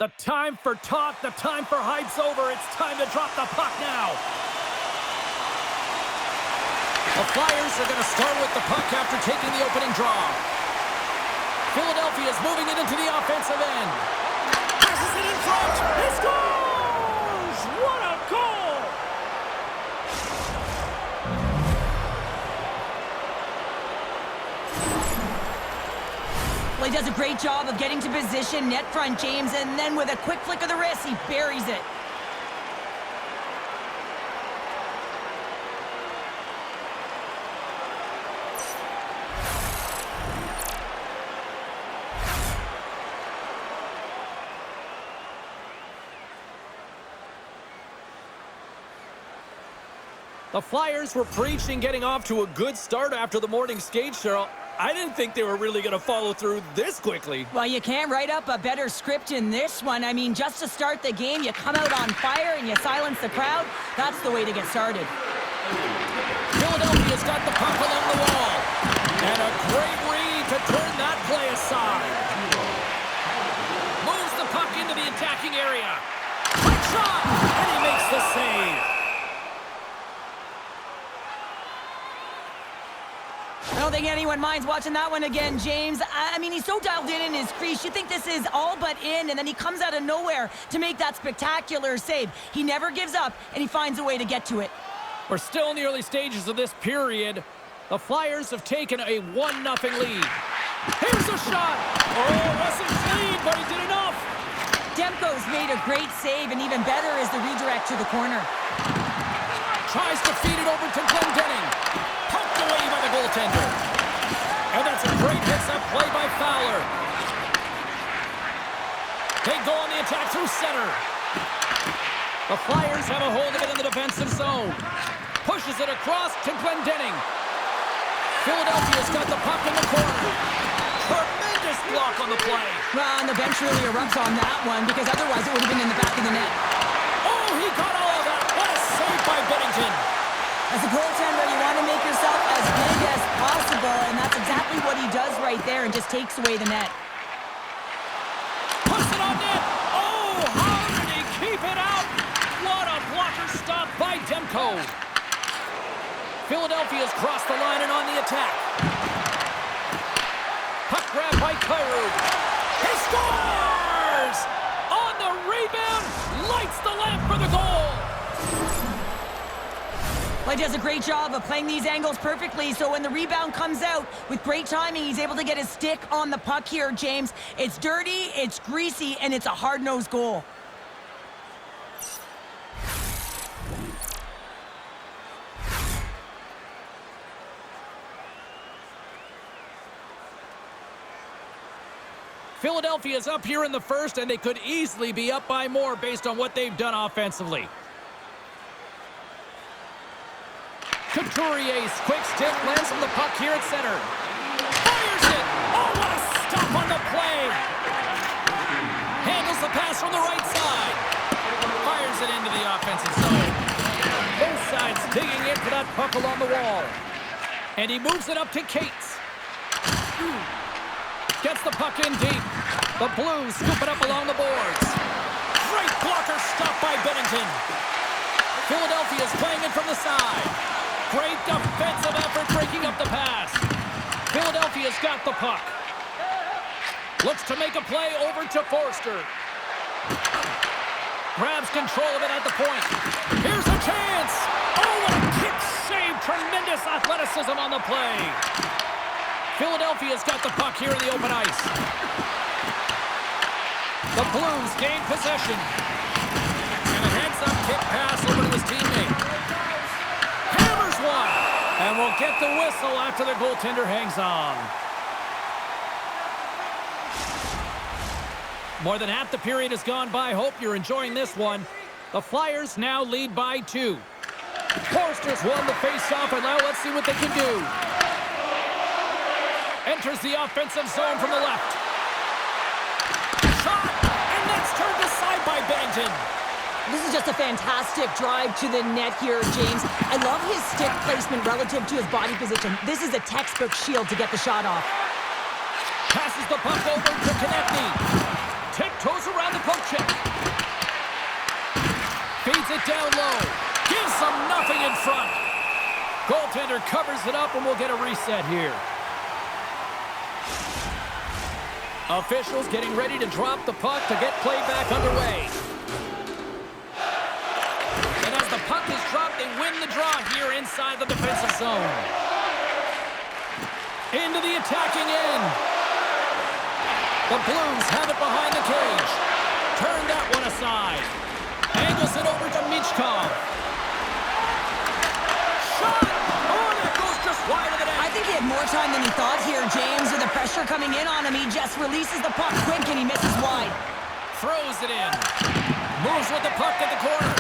The time for talk, the time for hype's over. It's time to drop the puck now. The Flyers are going to start with the puck after taking the opening draw. Philadelphia is moving it into the offensive end. Passes it in front. He scores! What a goal! Well, he does a great job of getting to position, net front, James, and then with a quick flick of the wrist, he buries it. The Flyers were preaching getting off to a good start after the morning skate, Cheryl. I didn't think they were really going to follow through this quickly. Well, you can't write up a better script in this one. I mean, just to start the game, you come out on fire and you silence the crowd. That's the way to get started. Philadelphia's got the puck along the wall. And a great read to turn that play aside. Moves the puck into the attacking area. Quick shot! And he makes the save. I don't think anyone minds watching that one again, James. I mean, he's so dialed in his crease. You think this is all but in, and then he comes out of nowhere to make that spectacular save. He never gives up, and he finds a way to get to it. We're still in the early stages of this period. The Flyers have taken a 1-0 lead. Here's a shot! Oh, wasn't clean, but he did enough! Demko's made a great save, and even better is the redirect to the corner. Tries to feed it over to Glendening. Poked away by the goaltender. And that's a great hits-up play by Fowler. They go on the attack through center. The Flyers have a hold of it in the defensive zone. Pushes it across to Glendening. Philadelphia's got the puck in the corner. Tremendous block on the play. Well, and the bench really erupts on that one, because otherwise it would have been in the back of the net. Oh, he got all of that. What a save by Binnington. As a goaltender, you want to make yourself as big as possible, and that's exactly what he does right there and just takes away the net. Puts it on net. Oh, how did he keep it out? What a blocker stop by Demko. Philadelphia's crossed the line and on the attack. Puck grab by Kyrou. He scores! On the rebound, lights the lamp for the goal. Well, he does a great job of playing these angles perfectly, so when the rebound comes out, with great timing, he's able to get his stick on the puck here, James. It's dirty, it's greasy, and it's a hard-nosed goal. Philadelphia's up here in the first, and they could easily be up by more based on what they've done offensively. Couturier's quick stick lands from the puck here at center. Fires it! Oh, what a stop on the play! Handles the pass from the right side. Fires it into the offensive zone. Both sides digging into that puck along the wall. And he moves it up to Cates. Gets the puck in deep. The Blues scoop it up along the boards. Great blocker stop by Binnington. Philadelphia's playing it from the side. Great defensive effort breaking up the pass. Philadelphia's got the puck. Looks to make a play over to Forster. Grabs control of it at the point. Here's a chance. Oh, what a kick save. Tremendous athleticism on the play. Philadelphia's got the puck here in the open ice. The Blues gain possession. And a heads-up kick pass over to his teammate. Hammers one. And we'll get the whistle after the goaltender hangs on. More than half the period has gone by. Hope you're enjoying this one. The Flyers now lead by 2. Forster's won the face-off, and now let's see what they can do. Enters the offensive zone from the left. Shot! And that's turned aside by Binnington. This is just a fantastic drive to the net here, James. I love his stick placement relative to his body position. This is a textbook shield to get the shot off. Passes the puck over to Konechny. Tiptoes around the poke check. it down low. Gives them nothing in front. Goaltender covers it up, and we'll get a reset here. Officials getting ready to drop the puck to get play back underway. And as the puck is dropped, they win the draw here inside the defensive zone. Into the attacking end. The Blues have it behind the cage. Turn that one aside. Angles it over to Michkov. Shot! Oh, that goes just wide of the net. I think he had more time than he thought here, James. With the pressure coming in on him, he just releases the puck quick and he misses wide. Throws it in. Moves with the puck at the corner.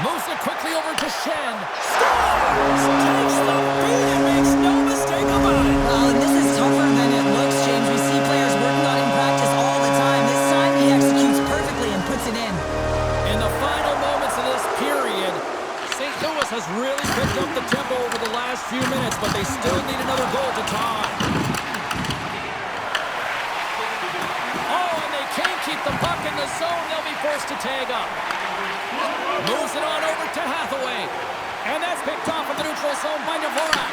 Moves it quickly over to Shen. Scores! Takes the beat and makes no mistake about it. Well, and this is tougher than it looks, James. We see players working on it in practice all the time. This time he executes perfectly and puts it in. In the final moments of this period, St. Louis has really picked up the tempo over the last few minutes, but they still need another goal to tie. Oh, and they can't keep the puck in the zone. They'll be forced to tag up. Moves it on over to Hathaway. And that's picked off in the neutral zone by Dvorak.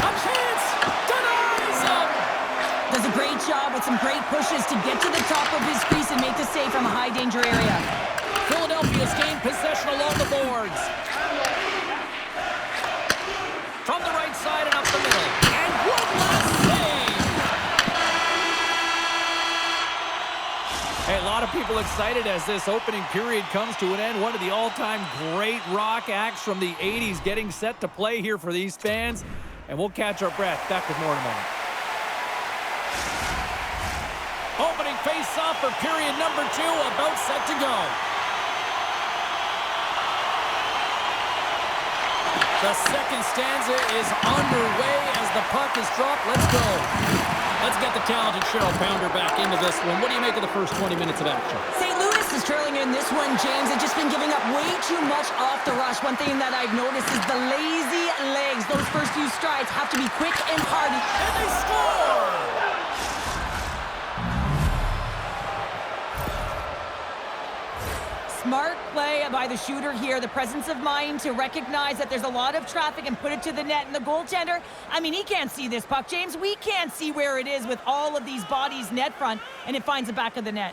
A chance! Denies him! Does a great job with some great pushes to get to the top of his crease and make the save from a high-danger area. Philadelphia's gained possession along the boards. From the right side and up the middle. And one last save! Hey, a lot of people excited as this opening period comes to an end. One of the all-time great rock acts from the 80s getting set to play here for these fans. And we'll catch our breath. Back with more in a moment. Opening face-off for period number 2, about set to go. The second stanza is underway as the puck is dropped. Let's go. Let's get the talented Cheryl Pounder back into this one. What do you make of the first 20 minutes of action? St. Louis is trailing in this one, James. They've just been giving up way too much off the rush. One thing that I've noticed is the lazy legs. Those first few strides have to be quick and hardy. And they score! Smart play by the shooter here. The presence of mind to recognize that there's a lot of traffic and put it to the net. And the goaltender, I mean, he can't see this puck, James. We can't see where it is with all of these bodies net front, and it finds the back of the net.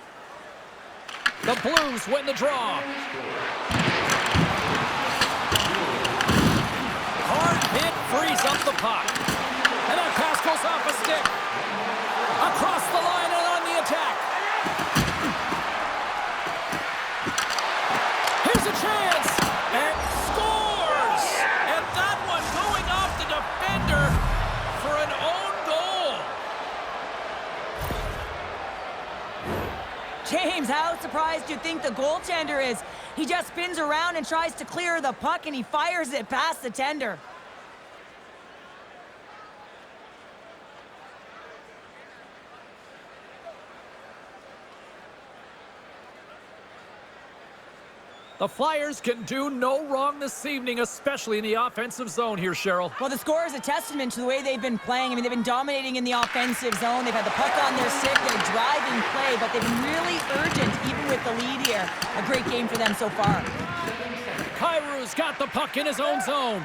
The Blues win the draw. Hard hit frees up the puck. And that pass goes off a stick. Across the line and on the attack. Here's a chance. And scores! And that one going off the defender for an own goal. James, how surprised do you think the goaltender is? He just spins around and tries to clear the puck, and he fires it past the tender. The Flyers can do no wrong this evening, especially in the offensive zone here, Cheryl. Well, the score is a testament to the way they've been playing. I mean, they've been dominating in the offensive zone. They've had the puck on their stick. They're driving play, but they've been really urgent, even with the lead here. A great game for them so far. Kairu's got the puck in his own zone.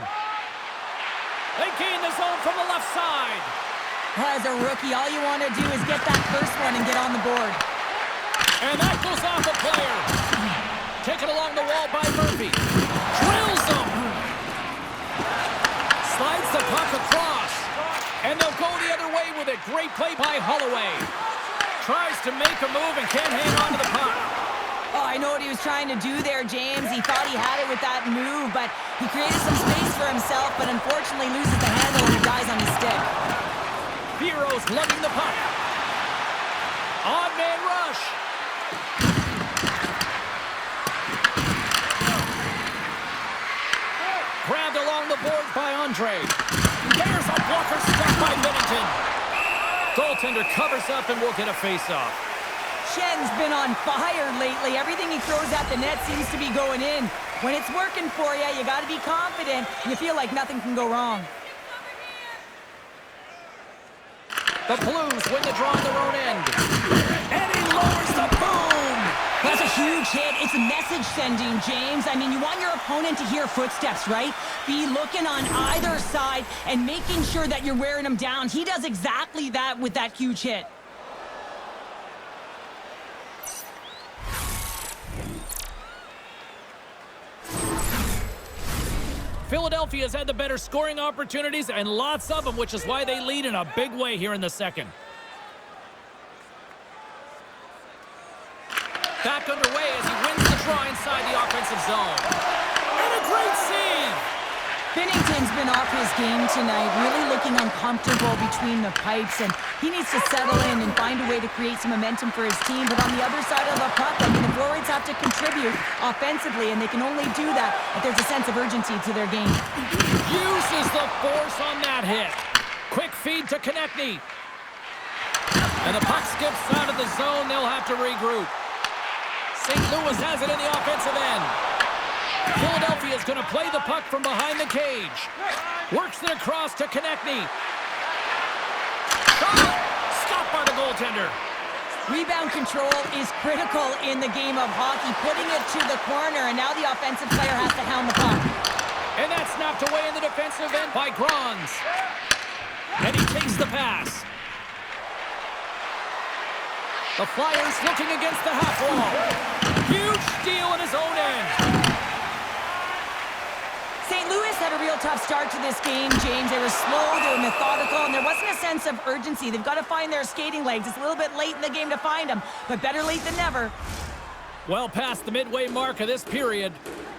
They gain the zone from the left side. As a rookie, all you want to do is get that first one and get on the board. And that goes off a player. Taken along the wall by Murphy. Drills him. Slides the puck across. And they'll go the other way with it. Great play by Holloway. Tries to make a move and can't hang on to the puck. Oh, I know what he was trying to do there, James. He thought he had it with that move, but he created some space for himself, but unfortunately loses the handle and he dies on his stick. Heroes lugging the puck. Odd man rush. Grabbed along the board by Andre. There's a blocker stop by Bennington. Goaltender covers up and we'll get a face-off. Shen's been on fire lately. Everything he throws at the net seems to be going in. When it's working for you, you got to be confident. You feel like nothing can go wrong. The Blues win the draw on their own end. And he lowers the boom. The That's a huge hit. It's a message sending, James. I mean, you want your opponent to hear footsteps, right? Be looking on either side and making sure that you're wearing them down. He does exactly that with that huge hit. Philadelphia's had the better scoring opportunities and lots of them, which is why they lead in a big way here in the second. Back underway as he wins the draw inside the offensive zone. And a great save! Binnington's been off his game tonight, really looking uncomfortable between the pipes, and he needs to settle in and find a way to create some momentum for his team. But on the other side of the puck, I mean, the forwards have to contribute offensively, and they can only do that if there's a sense of urgency to their game. Uses the force on that hit. Quick feed to Konechny. And the puck skips out of the zone. They'll have to regroup. St. Louis has it in the offensive end. Philadelphia is going to play the puck from behind the cage. Works it across to Konechny. Stopped by the goaltender. Rebound control is critical in the game of hockey, putting it to the corner, and now the offensive player has to hound the puck. And that's snapped away in the defensive end by Grons. And he takes the pass. The Flyers looking against the half wall. Huge steal in his own end. St. Louis had a real tough start to this game, James. They were slow, they were methodical, and there wasn't a sense of urgency. They've got to find their skating legs. It's a little bit late in the game to find them, but better late than never. Well past the midway mark of this period.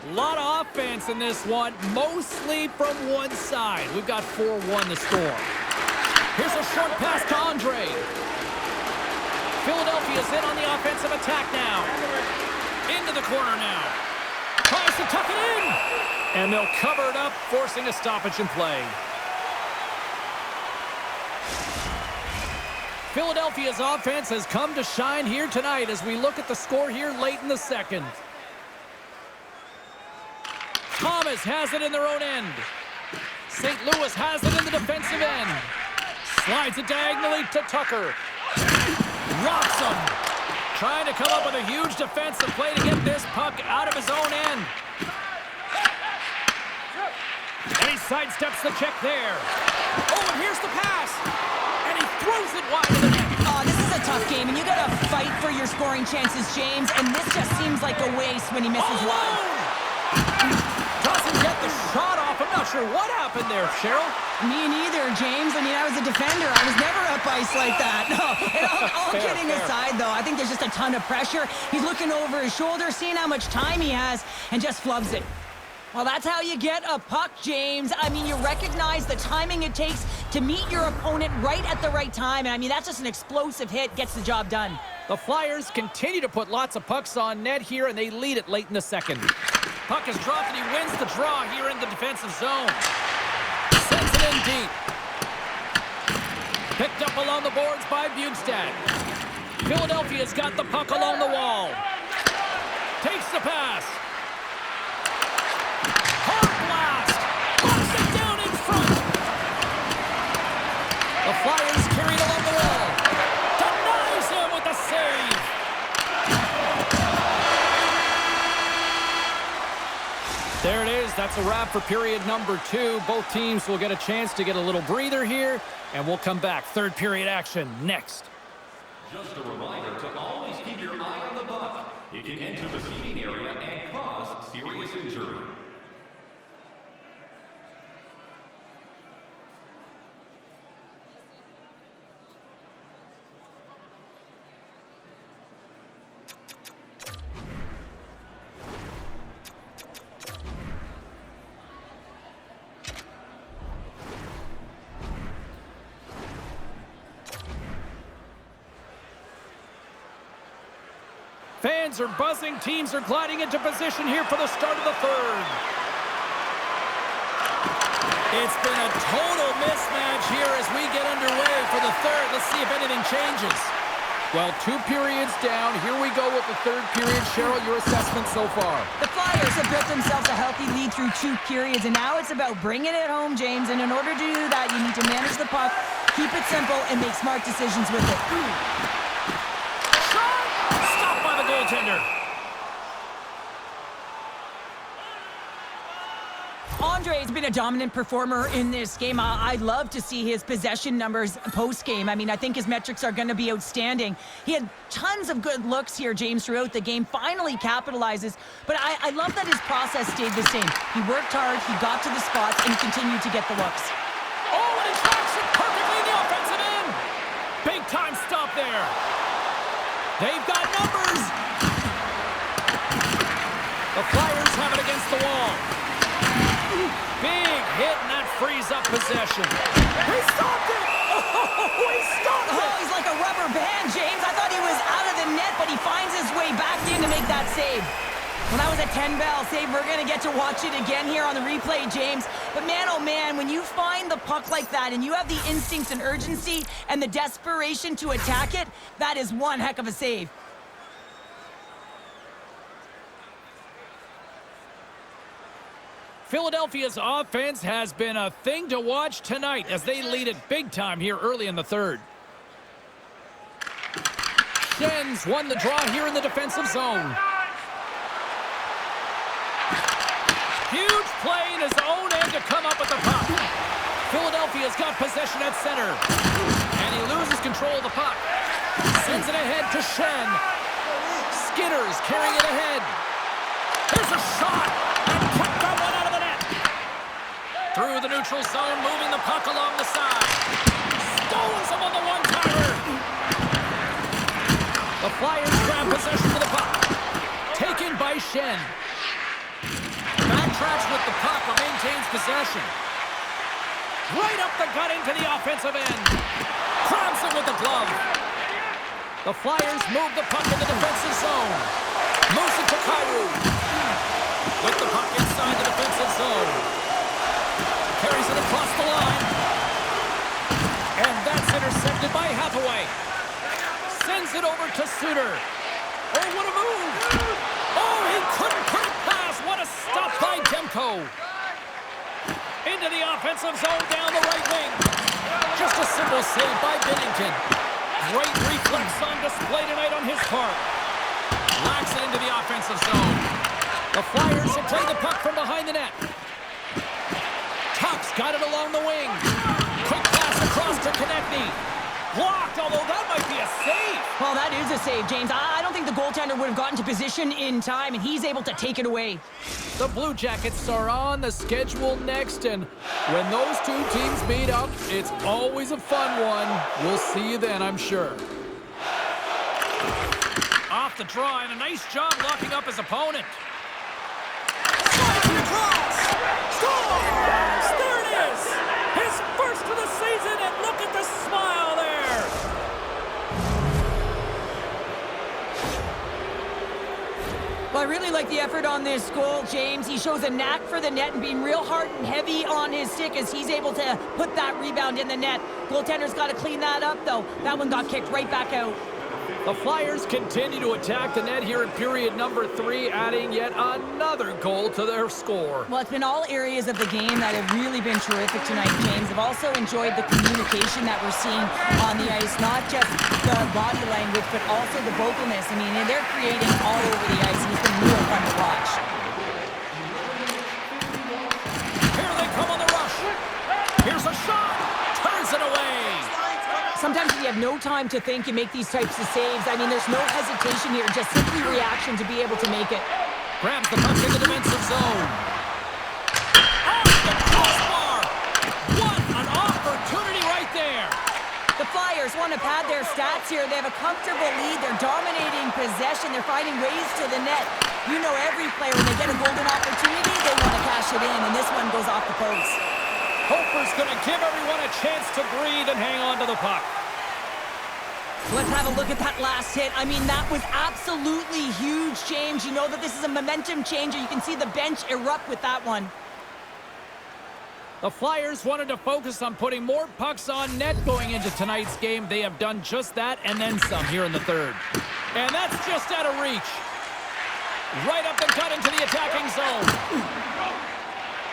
A lot of offense in this one, mostly from one side. We've got 4-1 the score. Here's a short pass to Andre. Philadelphia's in on the offensive attack now. Into the corner now. Tries to tuck it in. And they'll cover it up, forcing a stoppage in play. Philadelphia's offense has come to shine here tonight as we look at the score here late in the second. Thomas has it in their own end. St. Louis has it in the defensive end. Slides it diagonally to Tucker. Rocks him. Trying to come up with a huge defensive play to get this puck out of his own end. And he sidesteps the check there. Oh, and here's the pass. And he throws it wide of the net. Oh, this is a tough game, and you got to fight for your scoring chances, James, and this just seems like a waste when he misses one. Doesn't get the shot off. I'm not sure what happened there, Cheryl. Me neither, James. I mean, I was a defender. I was never up ice like that. No, and all kidding aside, though, I think there's just a ton of pressure. He's looking over his shoulder, seeing how much time he has, and just flubs it. Well, that's how you get a puck, James. I mean, you recognize the timing it takes to meet your opponent right at the right time. And I mean, that's just an explosive hit, gets the job done. The Flyers continue to put lots of pucks on net here, and they lead it late in the second. Puck is dropped, and he wins the draw here in the defensive zone. Sends it in deep. Picked up along the boards by Bjugstad. Philadelphia's got the puck along the wall. Takes the pass. Hard blast. Knocks it down in front. The Flyers carry it along the wall. Denies him with the save. There it is. That's a wrap for period number 2. Both teams will get a chance to get a little breather here, and we'll come back. Third period action next. Just a reminder to always keep your eye on the puck. It can enter the seating area and cause serious injury. Fans are buzzing. Teams are gliding into position here for the start of the third. It's been a total mismatch here as we get underway for the third. Let's see if anything changes. Well, 2 periods down. Here we go with the third period. Cheryl, your assessment so far? The Flyers have built themselves a healthy lead through 2 periods, and now it's about bringing it home, James. And in order to do that, you need to manage the puck, keep it simple, and make smart decisions with it. Goaltender. Marc-Andre's been a dominant performer in this game. I'd love to see his possession numbers post-game. I mean, I think his metrics are going to be outstanding. He had tons of good looks here, James, throughout the game. Finally capitalizes. But I love that his process stayed the same. He worked hard, he got to the spots, and he continued to get the looks. Oh, and it tracks it perfectly in the offensive end. Big time stop there. They've got numbers. The Flyers have it against the wall. Big hit, and that frees up possession. He stopped it! Oh, he stopped it! Oh, he's like a rubber band, James. I thought he was out of the net, but he finds his way back in to make that save. Well, that was a 10-bell save. We're going to get to watch it again here on the replay, James. But man, oh man, when you find the puck like that and you have the instincts and urgency and the desperation to attack it, that is one heck of a save. Philadelphia's offense has been a thing to watch tonight as they lead it big time here early in the third. Schen's won the draw here in the defensive zone. Huge play in his own end to come up with the puck. Philadelphia's got possession at center. And he loses control of the puck. Sends it ahead to Schenn. Skinner's carrying it ahead. Here's a shot. And kicked that one out of the net. Through the neutral zone, moving the puck along the side. Stones him on the one-timer. The Flyers grab possession of the puck. Taken by Schenn. Backtracks with the puck but maintains possession. Right up the gut into the offensive end. Crabs it with the glove. The Flyers move the puck in the defensive zone. Moves it to Kyrou. With the puck inside the defensive zone. Carries it across the line. And that's intercepted by Hathaway. Sends it over to Suter. Oh, what a move! Oh, he couldn't put it past. What a stop by Demko. Into the offensive zone down the right wing. Just a simple save by Binnington. Great reflex on display tonight on his part. Lacks it into the offensive zone. The Flyers will play the puck from behind the net. Tuck's got it along the wing. Quick pass across to Konechny. Blocked, although that might be a save. Well, that is a save, James. I don't think the goaltender would have gotten to position in time, and he's able to take it away. The Blue Jackets are on the schedule next, and when those two teams meet up, it's always a fun one. We'll see you then, I'm sure. Off the draw, and a nice job locking up his opponent. Slides across! Scores! There it is! His first of the season, and look at the smile there! Well, I really like the effort on this goal, James. He shows a knack for the net and being real hard and heavy on his stick as he's able to put that rebound in the net. Goaltender's got to clean that up, though. That one got kicked right back out. The Flyers continue to attack the net here in period number 3, adding yet another goal to their score. Well, it's been all areas of the game that have really been terrific tonight, James. I've also enjoyed the communication that we're seeing on the ice, not just the body language, but also the vocalness. I mean, they're creating all over the ice, and it's been real fun to watch. Here they come on the rush. Here's a shot. Turns it away. Sometimes you have no time to think and make these types of saves. I mean, there's no hesitation here, just simply reaction to be able to make it. Grabs the puck in the defensive zone. Off the crossbar. What an opportunity right there. The Flyers want to pad their stats here. They have a comfortable lead. They're dominating possession. They're finding ways to the net. You know every player, when they get a golden opportunity, they want to cash it in, and this one goes off the post. Hofer's going to give everyone a chance to breathe and hang on to the puck. Let's have a look at that last hit. I mean, that was absolutely huge, James. You know that this is a momentum changer. You can see the bench erupt with that one. The Flyers wanted to focus on putting more pucks on net going into tonight's game. They have done just that and then some here in the third. And that's just out of reach. Right up the gut into the attacking zone.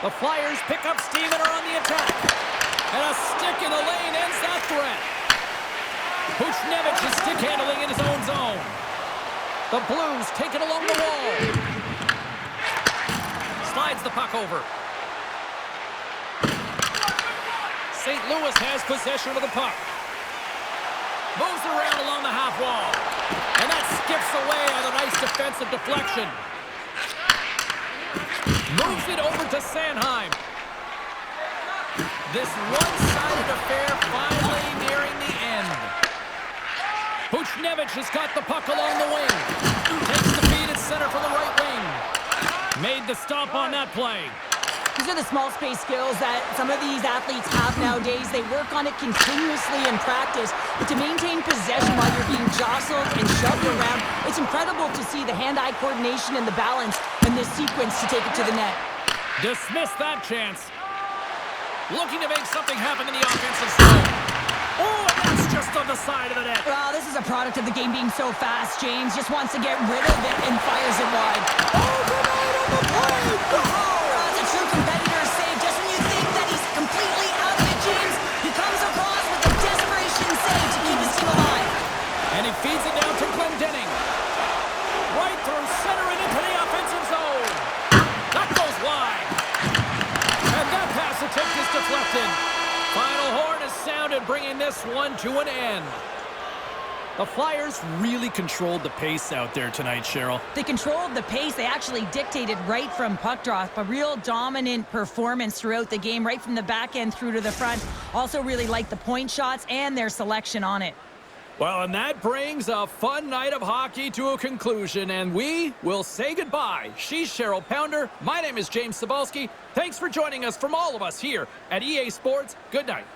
The Flyers pick up steam and are on the attack. And a stick in the lane ends that threat. Buchnevich is stick handling in his own zone. The Blues take it along the wall. Slides the puck over. Lewis has possession of the puck. Moves around along the half wall. And that skips away on a nice defensive deflection. Moves it over to Sanheim. This one-sided affair finally nearing the end. Buchnevich has got the puck along the wing. Takes the feed at center from the right wing. Made the stop on that play. These are the small space skills that some of these athletes have nowadays. They work on it continuously in practice. But to maintain possession while you're being jostled and shoved around, it's incredible to see the hand-eye coordination and the balance in this sequence to take it to the net. Dismiss that chance. Looking to make something happen in the offensive zone. Oh, and that's just on the side of the net. Well, this is a product of the game being so fast. James just wants to get rid of it and fires it wide. Oh, grenade on the play! That's a true competitor save. Just when you think that he's completely out of it, James, he comes across with a desperation save to keep his team alive. And he feeds it down to Glendening. Right through center and into the offensive zone. That goes wide. And that pass attempt is deflected. Final horn is sounded, bringing this one to an end. The Flyers really controlled the pace out there tonight, Cheryl. They controlled the pace. They actually dictated right from puck drop. A real dominant performance throughout the game, right from the back end through to the front. Also really liked the point shots and their selection on it. Well, and that brings a fun night of hockey to a conclusion, and we will say goodbye. She's Cheryl Pounder. My name is James Cebulski. Thanks for joining us from all of us here at EA Sports. Good night.